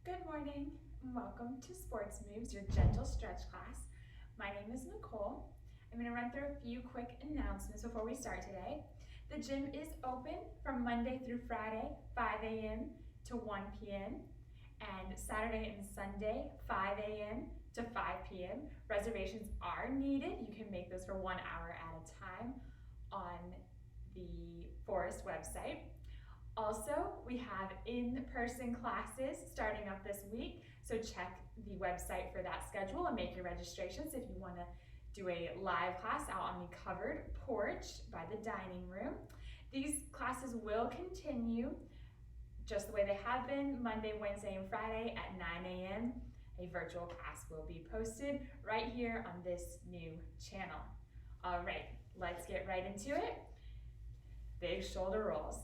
Good morning and welcome to Sports Moves, your gentle stretch class. My name is Nicole. I'm going to run through a few quick announcements before we start today. The gym is open from Monday through Friday, 5 a.m. to 1 p.m. and Saturday and Sunday, 5 a.m. to 5 p.m. Reservations are needed. You can make those for 1 hour at a time on the Forest website. Also, we have in-person classes starting up this week, so check the website for that schedule and make your registrations if you want to do a live class out on the covered porch by the dining room. These classes will continue just the way they have been, Monday, Wednesday, and Friday at 9 a.m. A virtual class will be posted right here on this new channel. All right, let's get right into it. Big shoulder rolls.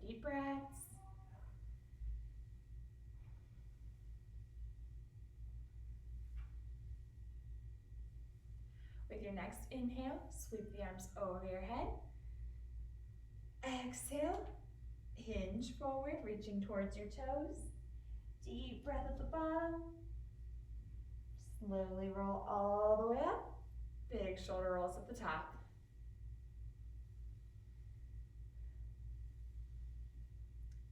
Deep breaths. With your next inhale, sweep the arms over your head. Exhale, hinge forward, reaching towards your toes. Deep breath at the bottom. Slowly roll all the way up. Big shoulder rolls at the top.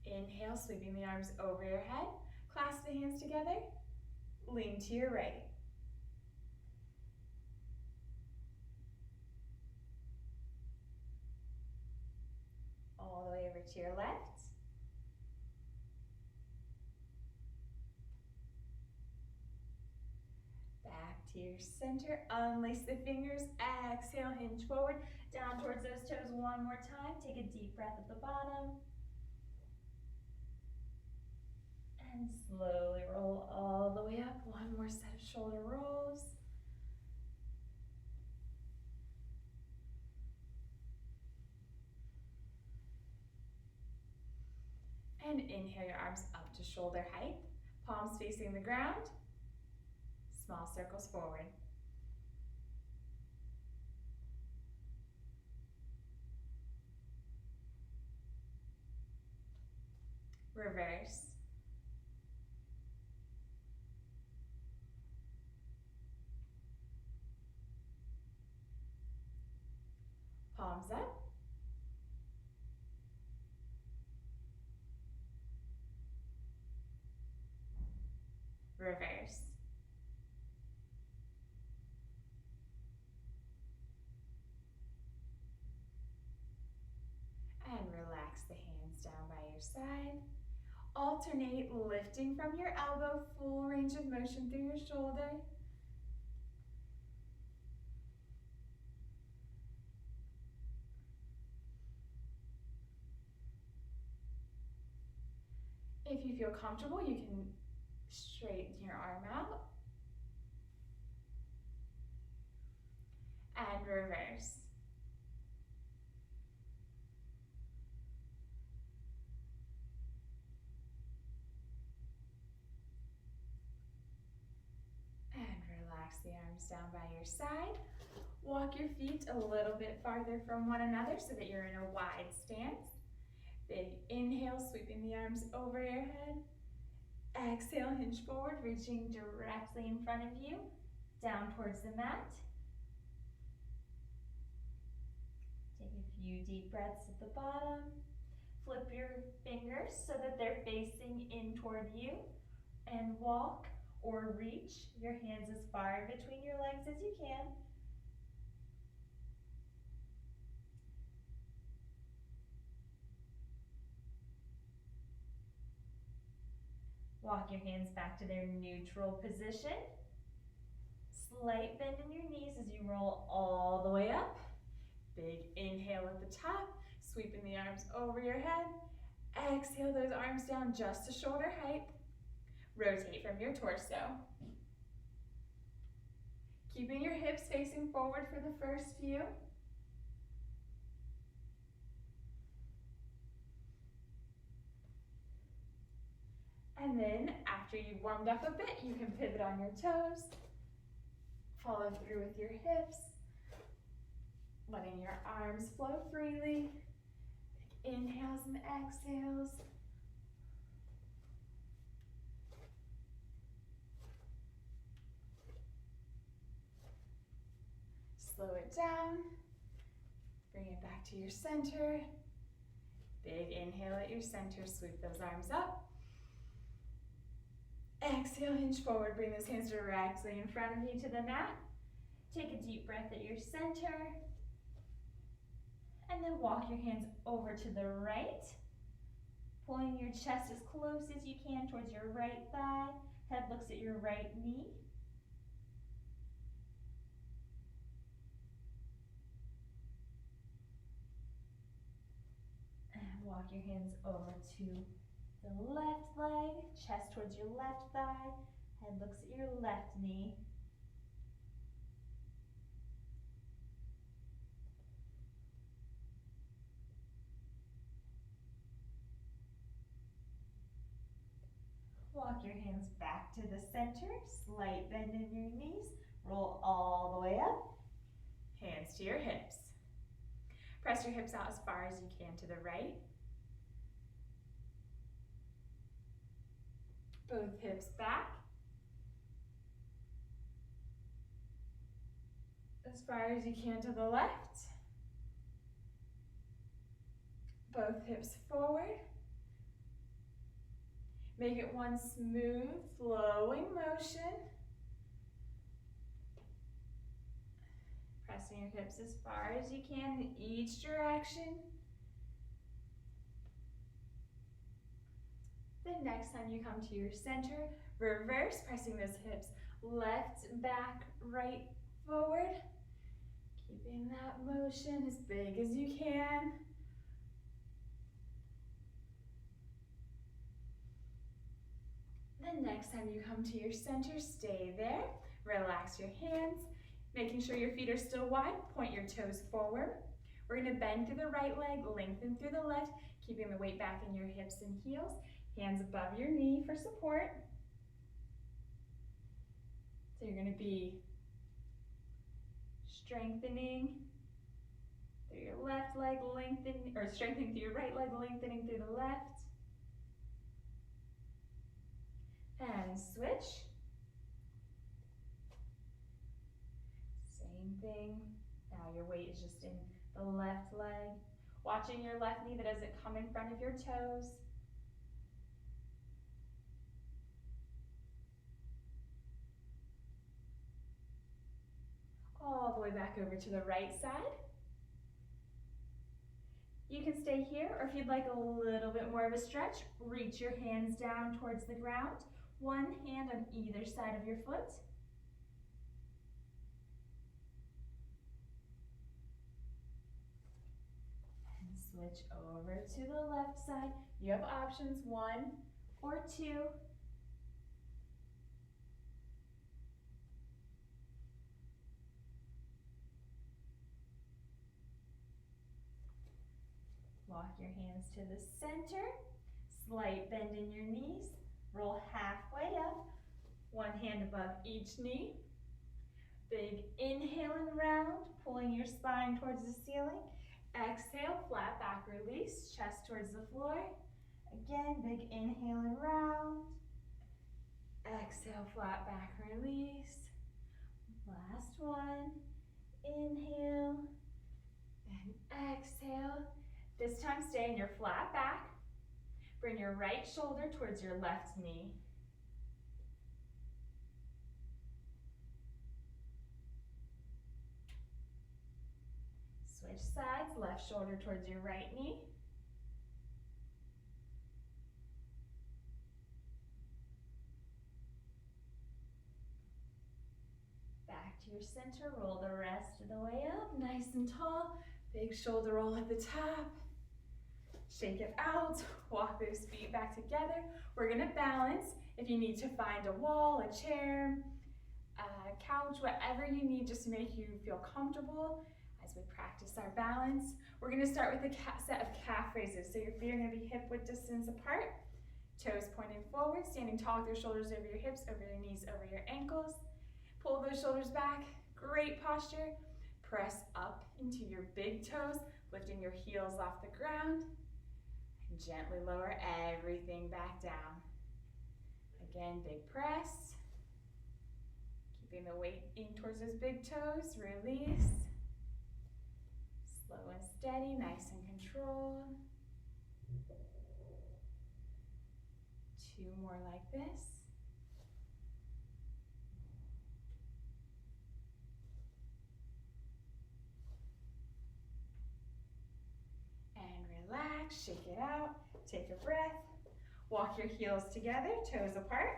Inhale, sweeping the arms over your head. Clasp the hands together. Lean to your right. All the way over to your left. Back to your center. Unlace the fingers. Exhale, hinge forward. Down towards those toes one more time. Take a deep breath at the bottom. And slowly roll all the way up. One more set of shoulder rolls. And inhale your arms up to shoulder height. Palms facing the ground. Small circles forward. Reverse. Palms up. Reverse. And relax the hands down by your side. Alternate lifting from your elbow, full range of motion through your shoulder. If you feel comfortable, you can straighten your arm out. And reverse. And relax the arms down by your side. Walk your feet a little bit farther from one another so that you're in a wide stance. Big inhale, sweeping the arms over your head. Exhale, hinge forward, reaching directly in front of you, down towards the mat. Take a few deep breaths at the bottom. Flip your fingers so that they're facing in toward you, and walk or reach your hands as far in between your legs as you can. Walk your hands back to their neutral position. Slight bend in your knees as you roll all the way up. Big inhale at the top, sweeping the arms over your head. Exhale those arms down just to shoulder height. Rotate from your torso. Keeping your hips facing forward for the first few. And then after you've warmed up a bit, you can pivot on your toes. Follow through with your hips. Letting your arms flow freely. Inhales and exhales. Slow it down. Bring it back to your center. Big inhale at your center. Sweep those arms up. Exhale, hinge forward. Bring those hands directly in front of you to the mat. Take a deep breath at your center. And then walk your hands over to the right. Pulling your chest as close as you can towards your right thigh. Head looks at your right knee. And walk your hands over to the left leg. Chest towards your left thigh. Head looks at your left knee. Walk your hands back to the center, slight bend in your knees, roll all the way up, hands to your hips. Press your hips out as far as you can to the right. Both hips back. As far as you can to the left. Both hips forward. Make it one smooth, flowing motion. Pressing your hips as far as you can in each direction. Then next time you come to your center, reverse, pressing those hips left, back, right, forward. Keeping that motion as big as you can. Then next time you come to your center, stay there. Relax your hands, making sure your feet are still wide. Point your toes forward. We're going to bend through the right leg, lengthen through the left, keeping the weight back in your hips and heels. Hands above your knee for support. So you're going to be strengthening through your left leg, lengthening, or strengthening through your right leg, lengthening through the left. And switch. Same thing. Now your weight is just in the left leg. Watching your left knee that doesn't come in front of your toes. All the way back over to the right side. You can stay here, or if you'd like a little bit more of a stretch, reach your hands down towards the ground. One hand on either side of your foot. And switch over to the left side. You have options 1 or 2. Walk your hands to the center. Slight bend in your knees. Roll halfway up, one hand above each knee. Big inhale and round, pulling your spine towards the ceiling. Exhale, flat back release, chest towards the floor. Again, big inhale and round. Exhale, flat back release. Last one, inhale and exhale. This time stay in your flat back. Bring your right shoulder towards your left knee. Switch sides, left shoulder towards your right knee. Back to your center, roll the rest of the way up, nice and tall. Big shoulder roll at the top. Shake it out, walk those feet back together. We're gonna balance. If you need to find a wall, a chair, a couch, whatever you need just to make you feel comfortable as we practice our balance. We're gonna start with a set of calf raises. So your feet are gonna be hip width distance apart, toes pointing forward, standing tall with your shoulders over your hips, over your knees, over your ankles. Pull those shoulders back, great posture. Press up into your big toes, lifting your heels off the ground. Gently lower everything back down. Again, big press. Keeping the weight in towards those big toes. Release. Slow and steady, nice and controlled. 2 more like this. And relax, shake it out, take a breath. Walk your heels together, toes apart.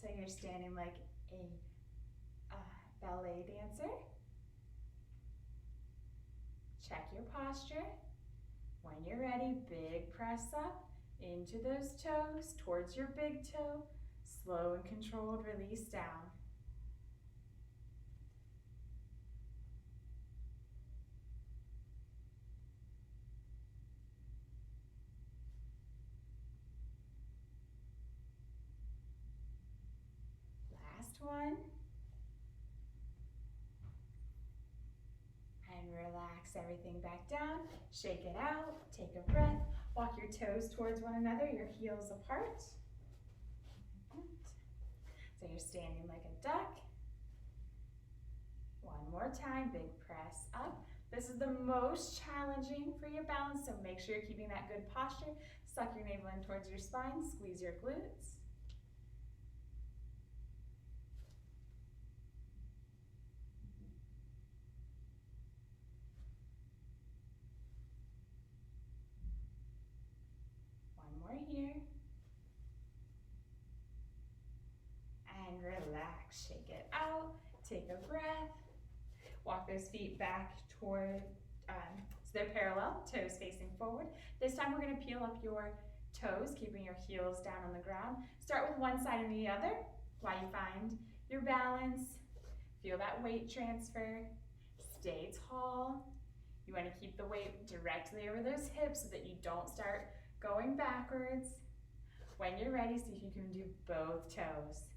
So you're standing like a ballet dancer. Check your posture. When you're ready, big press up into those toes, towards your big toe. Slow and controlled release down. Last one. And relax everything back down. Shake it out, take a breath. Walk your toes towards one another, your heels apart. So you're standing like a duck. One more time, big press up. This is the most challenging for your balance, so make sure you're keeping that good posture. Suck your navel in towards your spine, squeeze your glutes. One more here. And relax, shake it out, take a breath. Walk those feet back toward, so they're parallel, toes facing forward. This time we're gonna peel up your toes, keeping your heels down on the ground. Start with one side and the other while you find your balance. Feel that weight transfer. Stay tall. You wanna keep the weight directly over those hips so that you don't start going backwards. When you're ready, see if you can do both toes.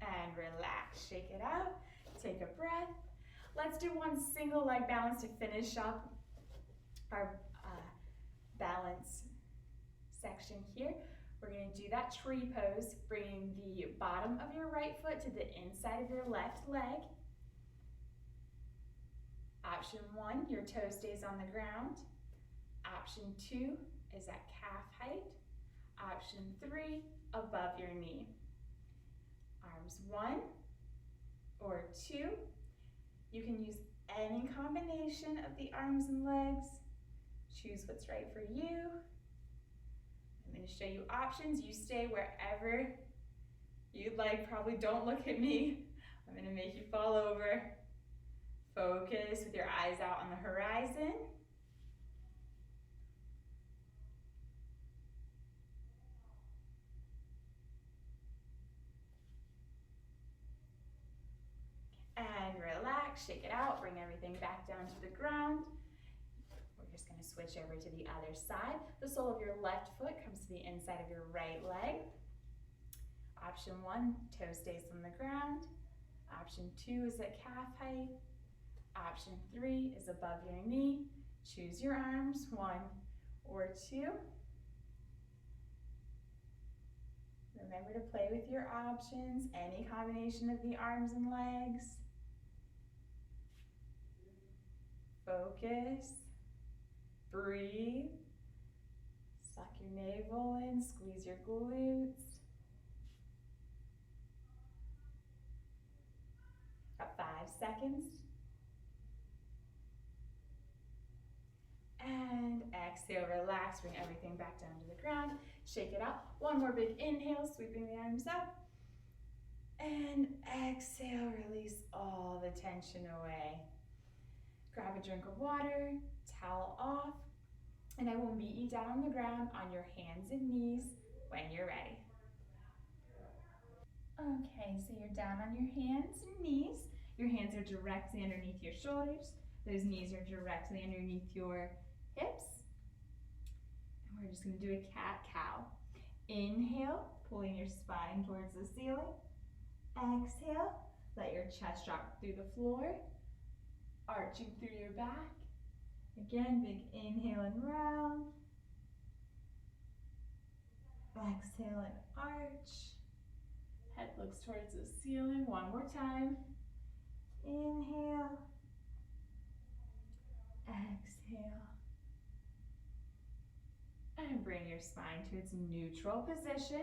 And relax, shake it out, take a breath. Let's do one single leg balance to finish up our balance section here. We're gonna do that tree pose, bringing the bottom of your right foot to the inside of your left leg. Option 1, your toe stays on the ground. Option 2 is at calf height. Option 3, above your knee. Arms 1 or 2. You can use any combination of the arms and legs. Choose what's right for you. I'm going to show you options. You stay wherever you'd like. Probably don't look at me. I'm going to make you fall over. Focus with your eyes out on the horizon. And relax, shake it out, bring everything back down to the ground. We're just gonna switch over to the other side. The sole of your left foot comes to the inside of your right leg. Option 1, toe stays on the ground. Option 2 is at calf height. Option 3 is above your knee. Choose your arms, 1 or 2. Remember to play with your options, any combination of the arms and legs. Focus, breathe, suck your navel in, squeeze your glutes. Got 5 seconds. And exhale, relax, bring everything back down to the ground. Shake it out. One more big inhale, sweeping the arms up. And exhale, release all the tension away. Grab a drink of water, towel off, and I will meet you down on the ground on your hands and knees when you're ready. Okay, so you're down on your hands and knees. Your hands are directly underneath your shoulders. Those knees are directly underneath your hips. We're just going to do a cat-cow. Inhale, pulling your spine towards the ceiling. Exhale, let your chest drop through the floor, arching through your back. Again, big inhale and round. Exhale and arch. Head looks towards the ceiling. One more time. Inhale. Exhale. And bring your spine to its neutral position.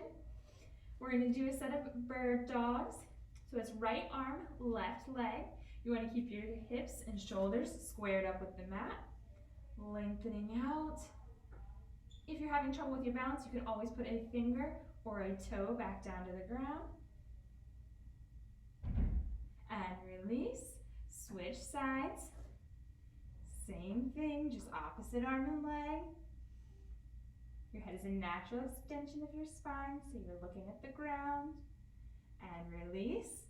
We're going to do a set of bird dogs. So it's right arm, left leg. You want to keep your hips and shoulders squared up with the mat. Lengthening out. If you're having trouble with your balance, you can always put a finger or a toe back down to the ground. And release. Switch sides. Same thing, just opposite arm and leg. Your head is a natural extension of your spine, so you're looking at the ground. And release.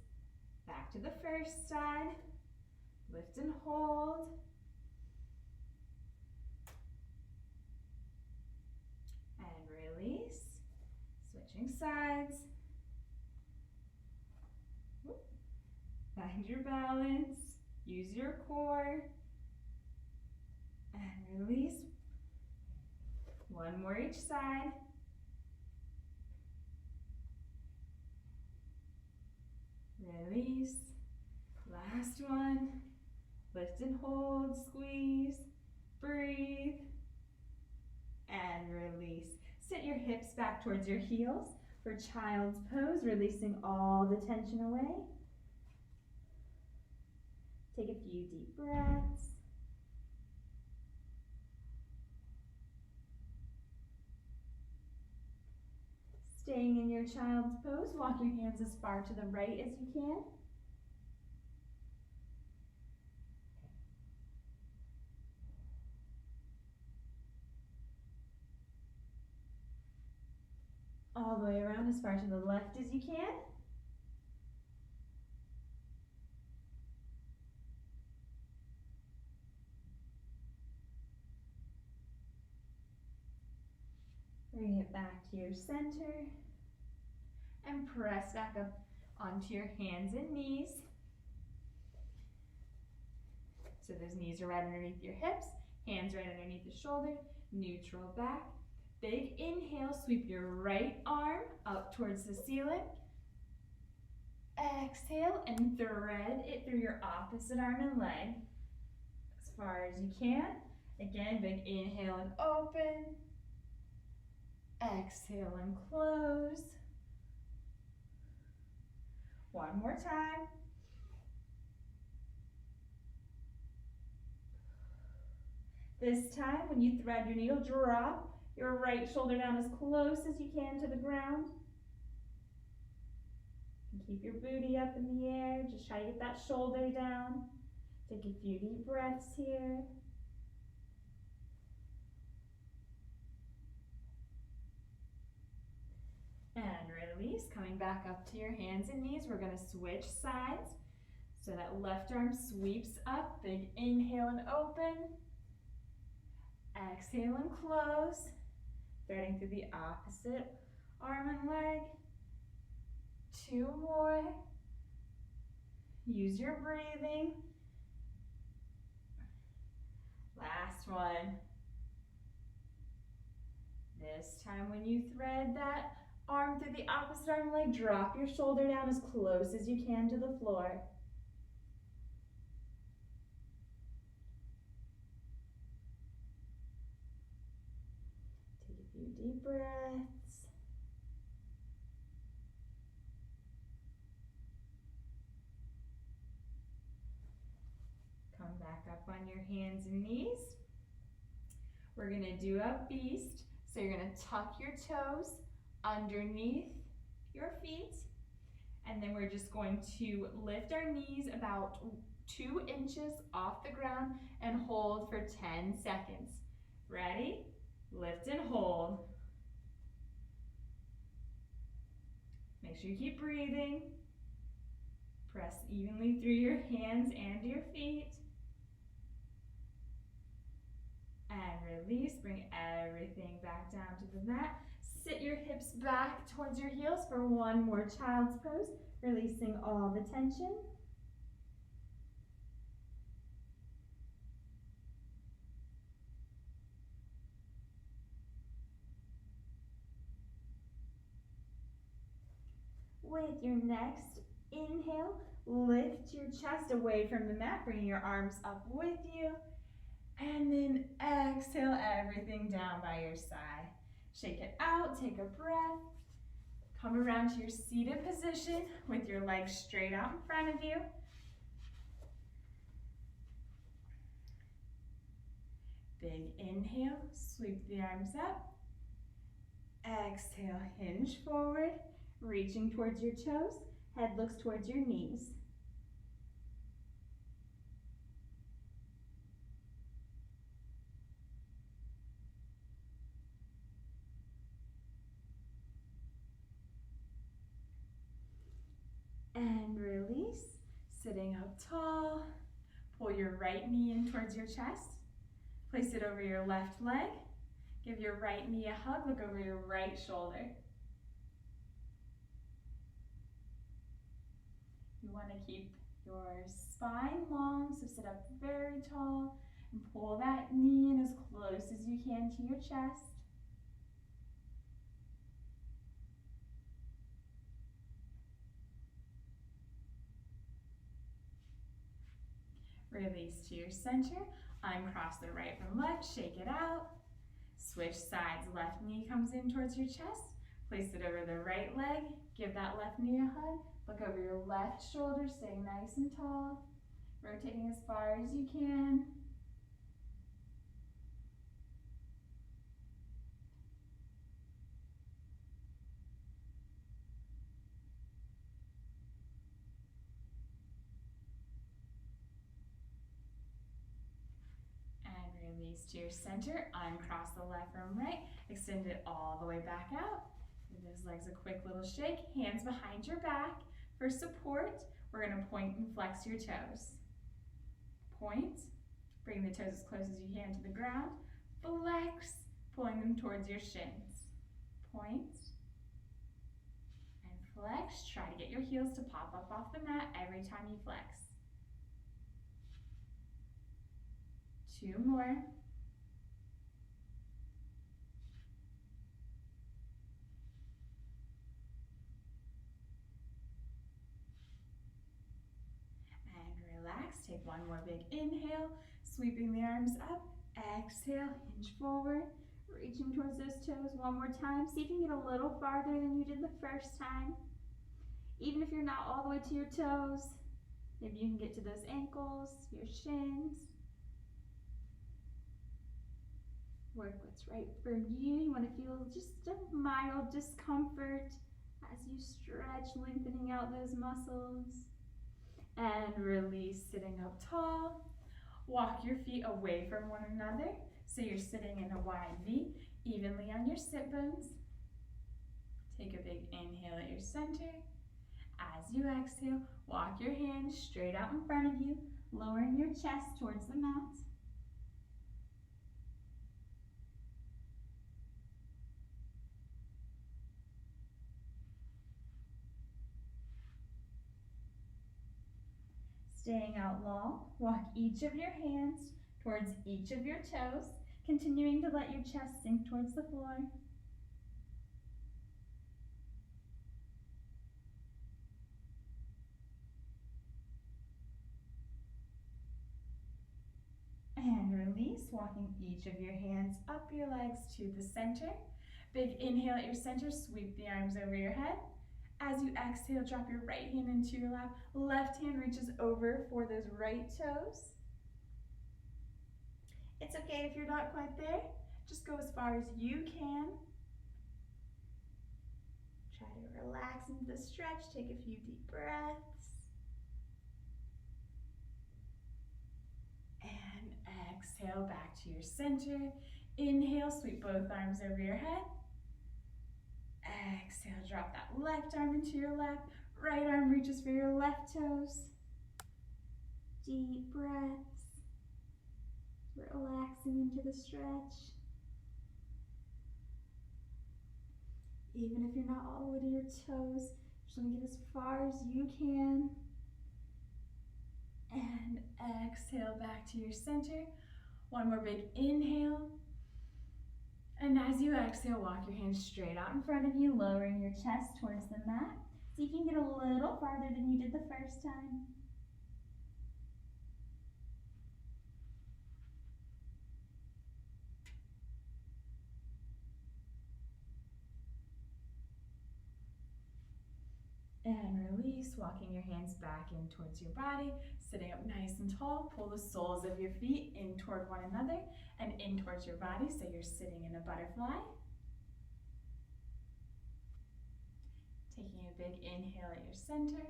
Back to the first side. Lift and hold. And release. Switching sides. Find your balance. Use your core. And release. One more each side. Release. Last one. Lift and hold, squeeze, breathe, and release. Sit your hips back towards your heels for child's pose, releasing all the tension away. Take a few deep breaths. Staying in your child's pose, walk your hands as far to the right as you can. All the way around as far to the left as you can. Bring it back to your center and press back up onto your hands and knees. So those knees are right underneath your hips, hands right underneath the shoulder, neutral back. Big inhale, sweep your right arm up towards the ceiling. Exhale and thread it through your opposite arm and leg as far as you can. Again, big inhale and open. Exhale and close. One more time. This time, when you thread your needle, drop your right shoulder down as close as you can to the ground. And keep your booty up in the air. Just try to get that shoulder down. Take a few deep breaths here. And release, coming back up to your hands and knees. We're going to switch sides. So that left arm sweeps up. Big inhale and open. Exhale and close. Threading through the opposite arm and leg. Two more. Use your breathing. Last one. This time when you thread that arm through the opposite arm and leg, drop your shoulder down as close as you can to the floor. Take a few deep breaths. Come back up on your hands and knees. We're going to do a beast. So you're going to tuck your toes underneath your feet, and then we're just going to lift our knees about 2 inches off the ground and hold for 10 seconds. Ready? Lift and hold. Make sure you keep breathing. Press evenly through your hands and your feet. And release, bring everything back down to the mat. Sit your hips back towards your heels for one more child's pose, releasing all the tension. With your next inhale, lift your chest away from the mat, bring your arms up with you, and then exhale everything down by your side. Shake it out, take a breath. Come around to your seated position with your legs straight out in front of you. Big inhale, sweep the arms up. Exhale, hinge forward, reaching towards your toes. Head looks towards your knees. And release, sitting up tall. Pull your right knee in towards your chest. Place it over your left leg. Give your right knee a hug, look over your right shoulder. You want to keep your spine long, so sit up very tall and pull that knee in as close as you can to your chest. Release to your center, uncross the right from left, shake it out. Switch sides, left knee comes in towards your chest. Place it over the right leg, give that left knee a hug. Look over your left shoulder, staying nice and tall. Rotating as far as you can. And release to your center, uncross the left from right, extend it all the way back out. Give those legs a quick little shake, hands behind your back. For support, we're gonna point and flex your toes. Point, bring the toes as close as you can to the ground. Flex, pulling them towards your shins. Point and flex. Try to get your heels to pop up off the mat every time you flex. 2 more. Relax, take one more big inhale, sweeping the arms up, exhale, hinge forward, reaching towards those toes one more time. See if you can get a little farther than you did the first time. Even if you're not all the way to your toes, maybe you can get to those ankles, your shins. Work what's right for you. You want to feel just a mild discomfort as you stretch, lengthening out those muscles. And release, sitting up tall. Walk your feet away from one another, so you're sitting in a wide V, evenly on your sit bones. Take a big inhale at your center. As you exhale, walk your hands straight out in front of you, lowering your chest towards the mat. Staying out long, walk each of your hands towards each of your toes, continuing to let your chest sink towards the floor. And release, walking each of your hands up your legs to the center. Big inhale at your center, sweep the arms over your head. As you exhale, drop your right hand into your lap. Left hand reaches over for those right toes. It's okay if you're not quite there. Just go as far as you can. Try to relax into the stretch. Take a few deep breaths. And exhale back to your center. Inhale, sweep both arms over your head. Exhale, drop that left arm into your lap. Right arm reaches for your left toes. Deep breaths. Relaxing into the stretch. Even if you're not all the way to your toes, just want to get as far as you can. And exhale back to your center. One more big inhale. And as you exhale, walk your hands straight out in front of you, lowering your chest towards the mat. So you can get a little farther than you did the first time. And release, walking your hands back in towards your body, sitting up nice and tall. Pull the soles of your feet in toward one another and in towards your body, so you're sitting in a butterfly. Taking a big inhale at your center.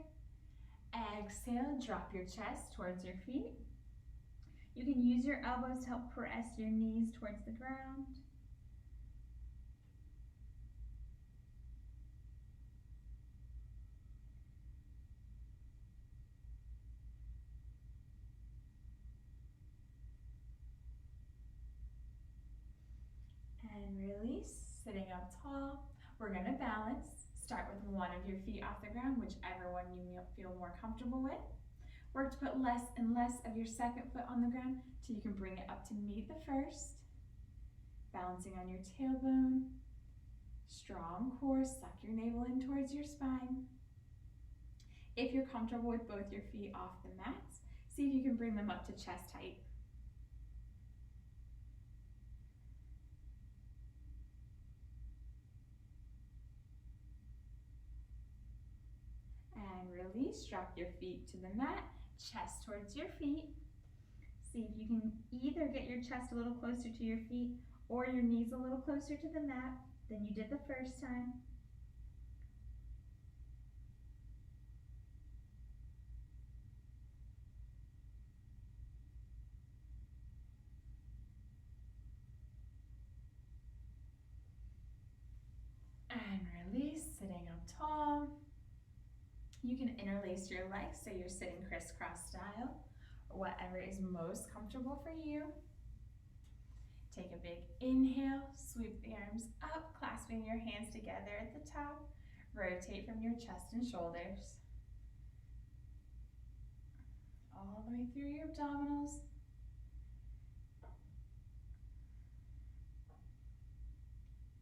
Exhale, drop your chest towards your feet. You can use your elbows to help press your knees towards the ground. And release, sitting up tall. We're gonna balance. Start with one of your feet off the ground, whichever one you feel more comfortable with. Work to put less and less of your second foot on the ground till you can bring it up to meet the first. Balancing on your tailbone. Strong core, suck your navel in towards your spine. If you're comfortable with both your feet off the mats, see if you can bring them up to chest height. And release, drop your feet to the mat, chest towards your feet. See if you can either get your chest a little closer to your feet or your knees a little closer to the mat than you did the first time. And release, sitting up tall. You can interlace your legs so you're sitting crisscross style, or whatever is most comfortable for you. Take a big inhale, sweep the arms up, clasping your hands together at the top. Rotate from your chest and shoulders. All the way through your abdominals.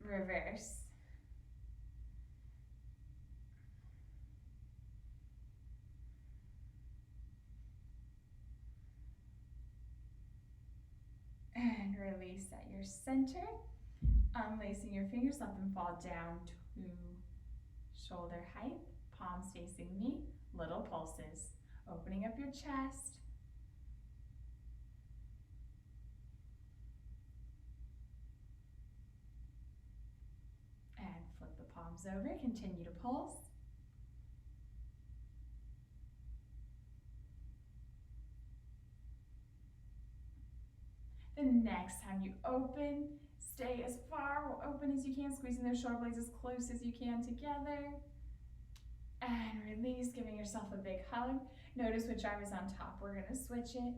Reverse. And release at your center. Unlacing your fingers, let them fall down to shoulder height, palms facing me, little pulses. Opening up your chest. And flip the palms over, continue to pulse. The next time you open, stay as far open as you can, squeezing those shoulder blades as close as you can together. And release, giving yourself a big hug. Notice which arm is on top. We're gonna switch it.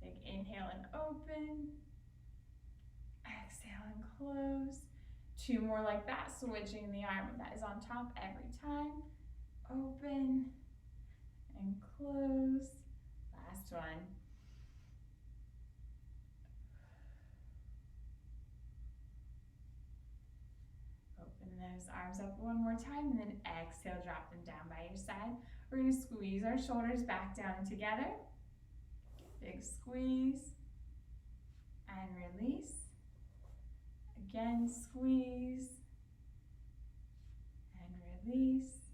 Big inhale and open. Exhale and close. Two more like that, switching the arm that is on top every time. Open and close. Last one. Open those arms up one more time, and then exhale, drop them down by your side. We're gonna squeeze our shoulders back down and together. Big squeeze and release. Again, squeeze and release.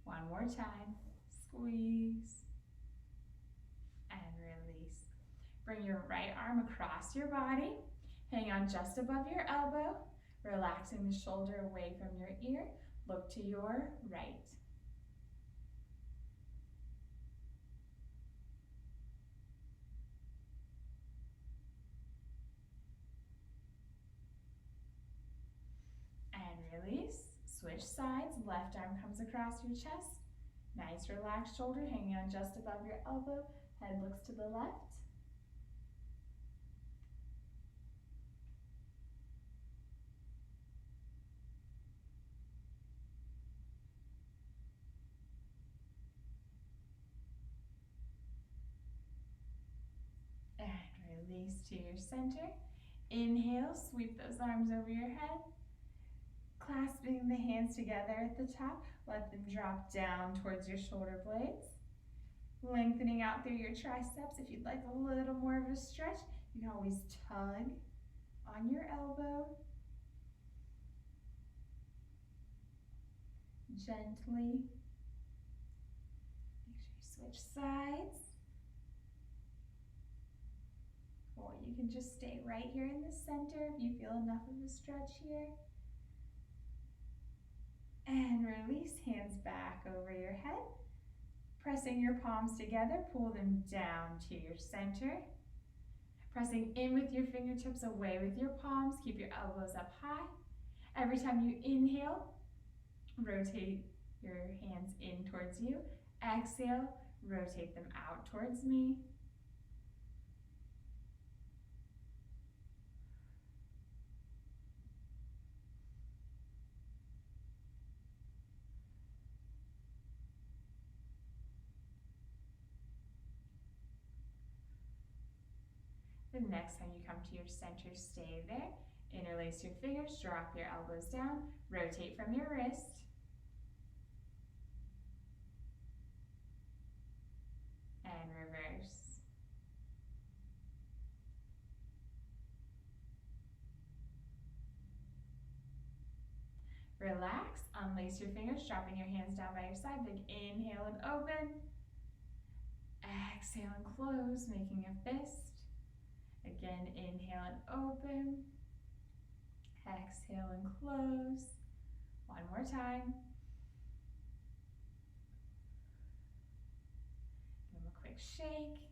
One more time, squeeze and release. Bring your right arm across your body, hang on just above your elbow, relaxing the shoulder away from your ear. Look to your right. Release, switch sides, left arm comes across your chest. Nice relaxed shoulder hanging on just above your elbow, head looks to the left. release to your center. Inhale, sweep those arms over your head. Clasping the hands together at the top, let them drop down towards your shoulder blades. Lengthening out through your triceps. If you'd like a little more of a stretch, you can always tug on your elbow. Gently. Make sure you switch sides. Or you can just stay right here in the center if you feel enough of a stretch here. And release, hands back over your head. Pressing your palms together, pull them down to your center. Pressing in with your fingertips, away with your palms. Keep your elbows up high. Every time you inhale, rotate your hands in towards you. Exhale, rotate them out towards me. The next time you come to your center, stay there. Interlace your fingers, drop your elbows down, rotate from your wrist. And reverse. Relax, unlace your fingers, dropping your hands down by your side. Big inhale and open. Exhale and close, making a fist. Again, inhale and open. Exhale and close. One more time. Give them a quick shake.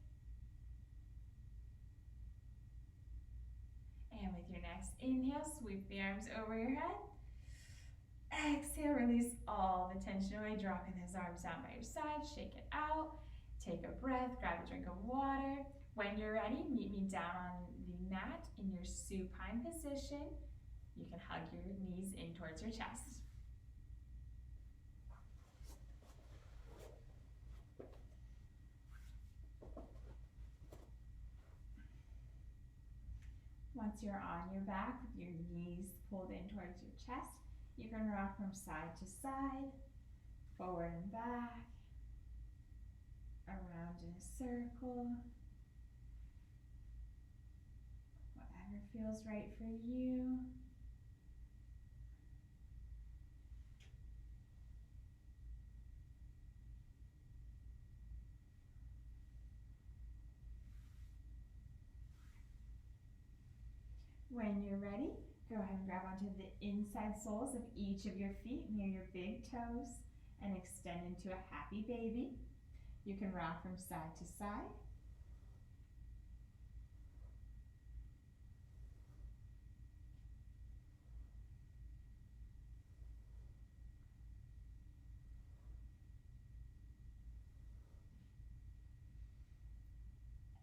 And with your next inhale, sweep the arms over your head. Exhale, release all the tension away, dropping those arms down by your side. Shake it out. Take a breath, grab a drink of water. When you're ready, meet me down on the mat in your supine position. You can hug your knees in towards your chest. Once you're on your back with your knees pulled in towards your chest, you can rock from side to side, forward and back, around in a circle. Whatever feels right for you. When you're ready, go ahead and grab onto the inside soles of each of your feet near your big toes and extend into a happy baby. You can rock from side to side.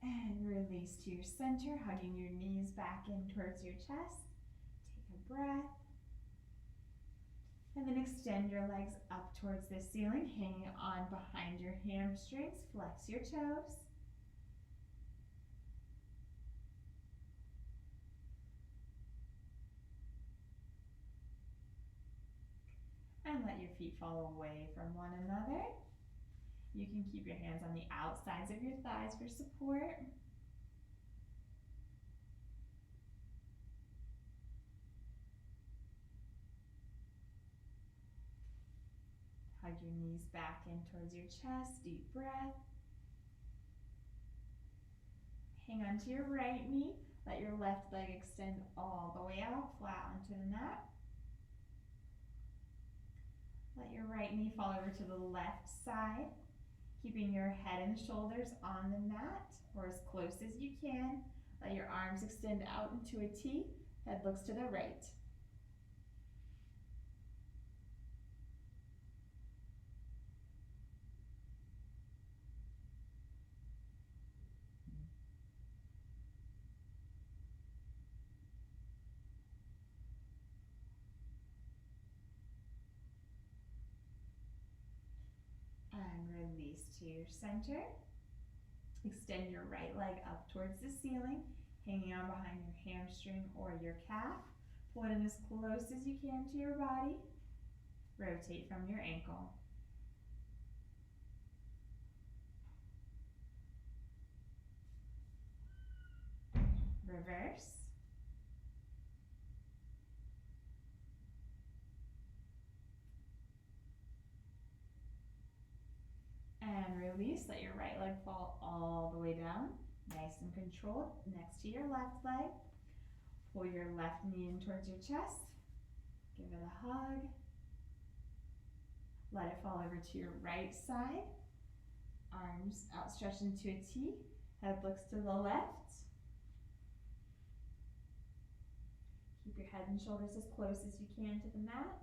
And release to your center, hugging your knees back in towards your chest. Take a breath. And then extend your legs up towards the ceiling, hanging on behind your hamstrings. Flex your toes. And let your feet fall away from one another. You can keep your hands on the outsides of your thighs for support. Hug your knees back in towards your chest, deep breath. Hang on to your right knee. Let your left leg extend all the way out, flat onto the mat. Let your right knee fall over to the left side, keeping your head and shoulders on the mat or as close as you can. Let your arms extend out into a T. Head looks to the right. And release to your center. Extend your right leg up towards the ceiling, hanging on behind your hamstring or your calf. Pull it in as close as you can to your body. Rotate from your ankle. Reverse. And release, let your right leg fall all the way down. Nice and controlled, next to your left leg. Pull your left knee in towards your chest. Give it a hug. Let it fall over to your right side. Arms outstretched into a T. Head looks to the left. Keep your head and shoulders as close as you can to the mat.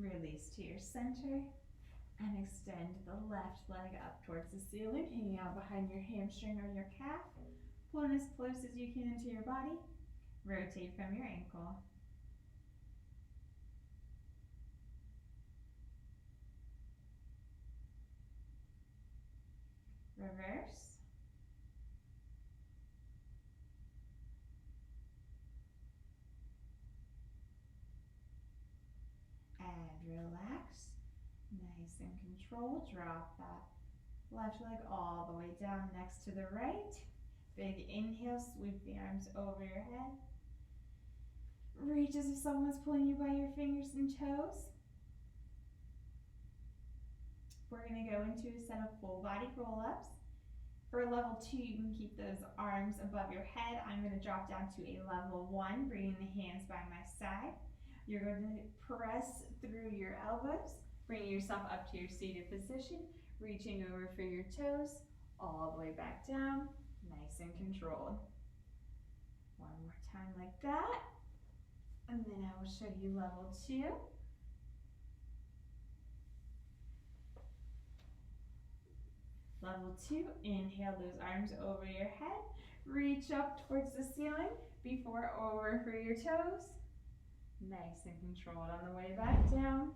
Release to your center and extend the left leg up towards the ceiling, hanging out behind your hamstring or your calf. Pull in as close as you can to your body. Rotate from your ankle. Reverse. And relax. Nice and controlled. Drop that left leg all the way down next to the right. Big inhale, sweep the arms over your head. Reach as if someone's pulling you by your fingers and toes. We're going to go into a set of full body roll-ups. For level 2, you can keep those arms above your head. I'm going to drop down to a level 1, bringing the hands by my side. You're going to press through your elbows, bringing yourself up to your seated position, reaching over for your toes, all the way back down, nice and controlled. One more time like that, and then I will show you level 2. Level 2, inhale those arms over your head, reach up towards the ceiling before over for your toes. Nice and controlled on the way back down.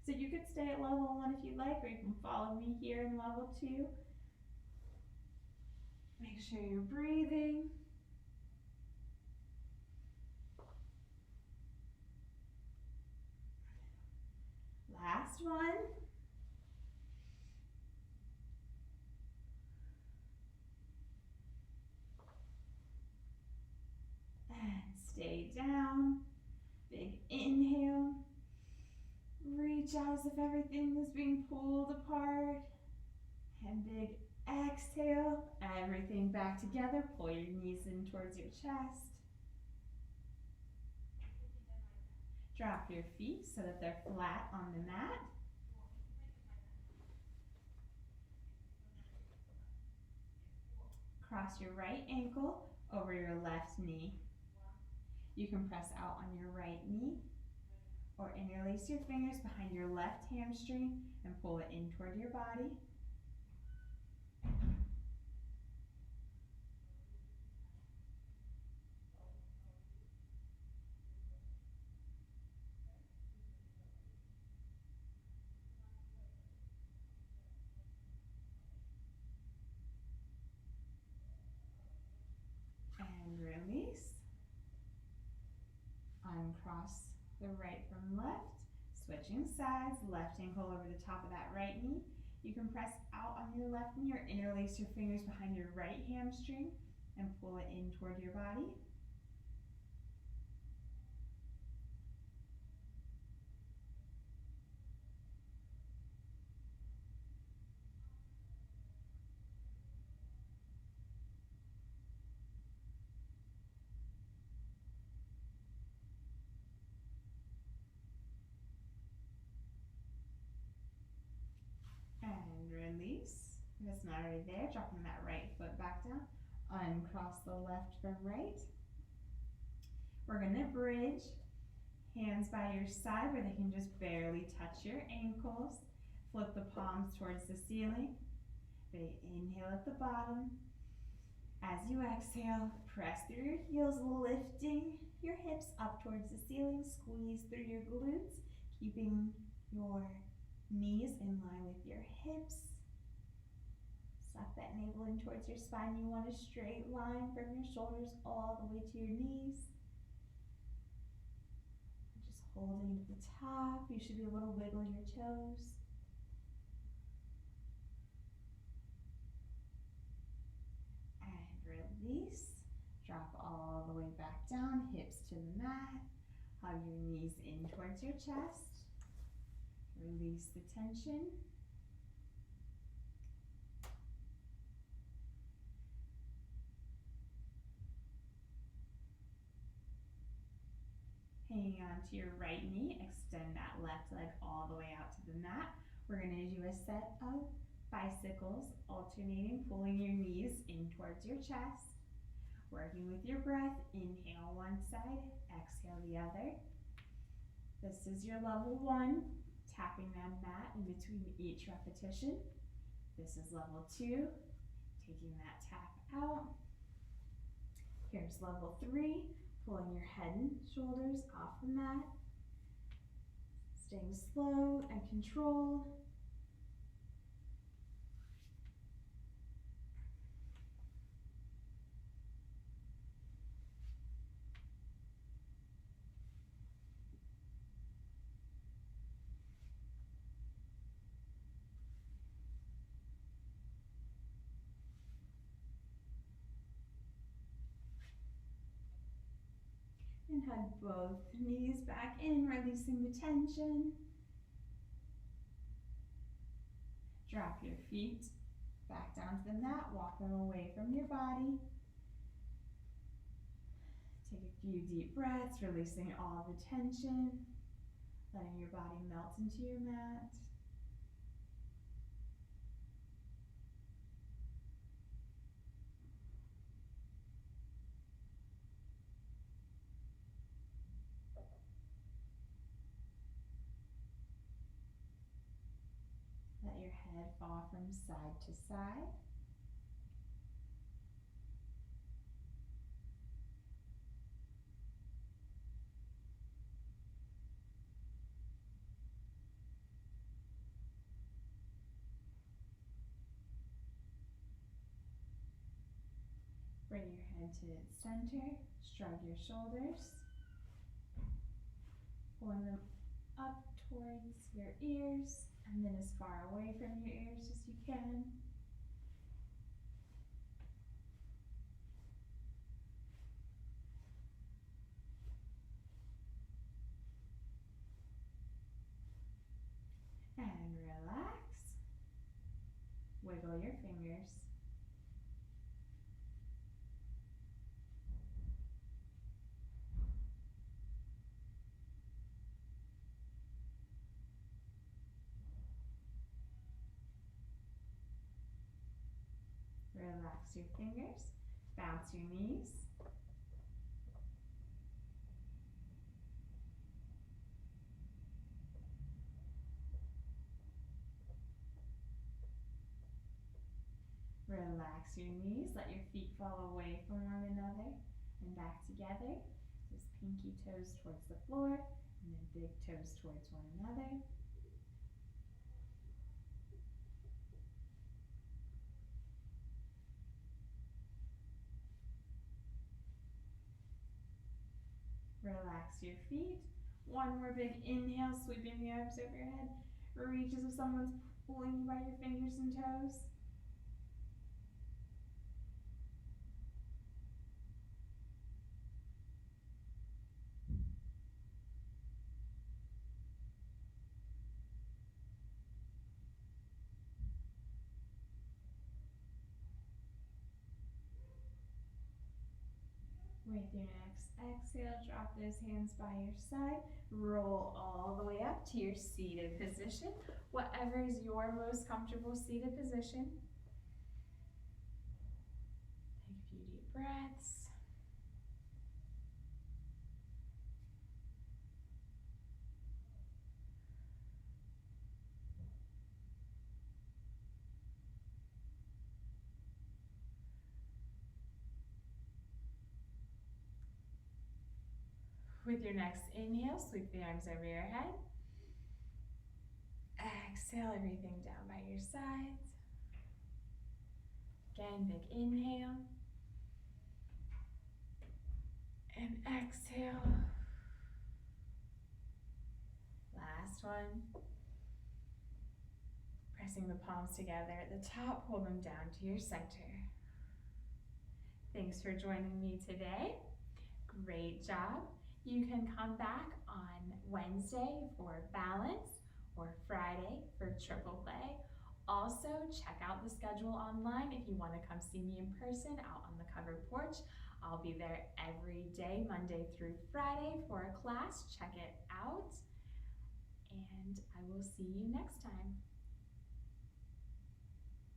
So you could stay at level 1 if you'd like, or you can follow me here in level 2. Make sure you're breathing. Last one. And stay down. Big inhale. Reach out as if everything is being pulled apart. And big exhale. Everything back together. Pull your knees in towards your chest. Drop your feet so that they're flat on the mat. Cross your right ankle over your left knee. You can press out on your right knee or interlace your fingers behind your left hamstring and pull it in toward your body. And release. Uncross the right from left. Switching sides, left ankle over the top of that right knee. You can press out on your left knee or interlace your fingers behind your right hamstring and pull it in toward your body. And release. If it's not already there, dropping that right foot back down. Uncross the left from right. We're gonna bridge, hands by your side where they can just barely touch your ankles. Flip the palms towards the ceiling. Big inhale at the bottom. As you exhale, press through your heels, lifting your hips up towards the ceiling. Squeeze through your glutes, keeping your knees in line with your hips. Suck that navel in towards your spine. You want a straight line from your shoulders all the way to your knees. Just holding at the top. You should be able to wiggle your toes. And release. Drop all the way back down, hips to the mat. Hug your knees in towards your chest. Release the tension. Hanging on to your right knee, extend that left leg all the way out to the mat. We're going to do a set of bicycles, alternating, pulling your knees in towards your chest. Working with your breath, inhale one side, exhale the other. This is your level 1, tapping that mat in between each repetition. This is level 2, taking that tap out. Here's level 3, pulling your head and shoulders off the mat. Staying slow and controlled. And hug both knees back in, releasing the tension. Drop your feet back down to the mat, walk them away from your body. Take a few deep breaths, releasing all the tension, letting your body melt into your mat. Let your head fall from side to side. Bring your head to its center, shrug your shoulders, pulling them up towards your ears, and then as far away from your ears as you can. And relax. Wiggle your fingers. Relax your fingers, bounce your knees. Relax your knees, let your feet fall away from one another and back together. Just pinky toes towards the floor and then big toes towards one another. Relax your feet. One more big inhale, sweeping the arms over your head. Reach as if someone's pulling you by your fingers and toes. With your next exhale, drop those hands by your side. Roll all the way up to your seated position, whatever is your most comfortable seated position. Take a few deep breaths. With your next inhale, sweep the arms over your head. Exhale everything down by your sides. Again, big inhale. And exhale. Last one. Pressing the palms together at the top, pull them down to your center. Thanks for joining me today. Great job. You can come back on Wednesday for balance or Friday for triple play. Also, check out the schedule online if you want to come see me in person out on the covered porch. I'll be there every day, Monday through Friday for a class. Check it out, and I will see you next time.